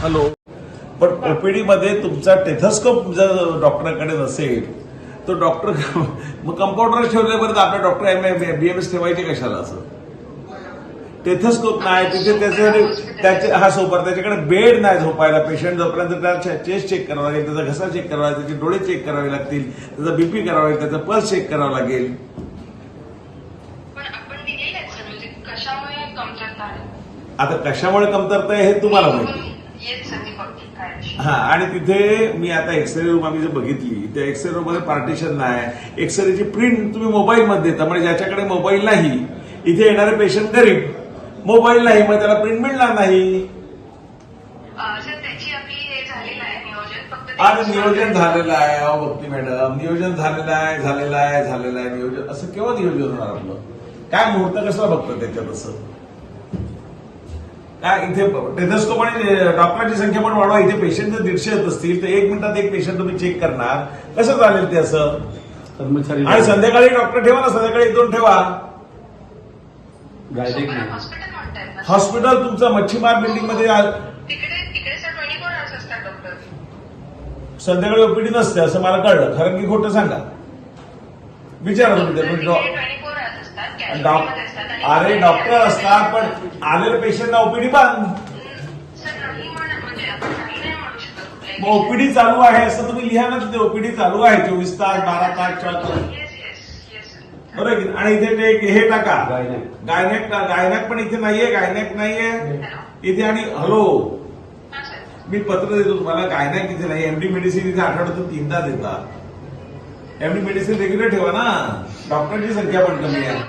Hello. पण OPD मध्ये तुमचा टेथोस्कोप जर डॉक्टरकडे नसेल तर डॉक्टर मग कंपाऊंडर ठेवल्यापर्यंत आपल्या डॉक्टर बीएमएस ठेवायचे कशाला? असं टेथोस्कोप नाही तिथे त्याचे हा सोबत त्याच्याकडे बेड नाही झोपायला. पेशंट जोपर्यंत त्याचा चेस्ट चेक करावा लागेल, त्याचा घसा चेक करावा लागेल, त्याचे डोळे चेक करावे लागतील, त्याचा बीपी करावा लागेल, त्याचा पल्स चेक करावा लागेल. आता कशामुळे कमतरता आहे हे तुम्हाला माहिती. हा, आणि तिथे मी आता एक्सरे रूम आम्ही जर बघितली त्या एक्सरे रूम मध्ये पार्टिशन नाही. एक्सरेची प्रिंट तुम्ही मोबाईलमध्ये देता, म्हणजे ज्याच्याकडे मोबाईल नाही, इथे येणारे पेशंट गरीब, मोबाईल नाही, मग त्याला प्रिंट मिळणार नाही. आणि नियोजन झालेलं आहे. अहो भक्ती मॅडम, नियोजन झालेलं आहे नियोजन. असं केव्हा नियोजन होणार आपलं? काय मुहूर्त कसला बघतो त्याच्यात? असं काय इथे टेथोस्कोप आणि डॉक्टरांची संख्या पण वाढवा. इथे पेशंट जर 150 येत असतील तर 1 मिनिटात एक पेशंट तुम्ही चेक करणार, कसं चालेल ते? असं कर्मचारी. आणि संध्याकाळी डॉक्टर ठेवा ना, संध्याकाळी 1-2 ठेवा. हॉस्पिटल तुमचं मच्छीमार बिल्डिंग मध्ये संध्याकाळी ओपीडी नसते असं मला कळलं. खरं की खोटं सांगा, विचारा तुम्ही. अरे डॉक्टर असतात पण आलेल्या पेशंटला ओपीडी बंद. मग ओपीडी चालू आहे असं तुम्ही लिहा ना तिथे. ओपीडी चालू आहे 24 तास, 12 तास, 4 तास, बरोबर. आणि इथे हे टाका गायनॅक पण इथे नाहीये, गायनॅक नाहीये इथे. आणि हॅलो, मी पत्र देतो तुम्हाला, गायनॅक इथे नाही. एमडी मेडिसिन इथे आठवड्यातून 3दा देतात. एमडी मेडिसिन रेग्युलर ठेवा ना. डॉक्टरांची संख्या पण कमी आहे.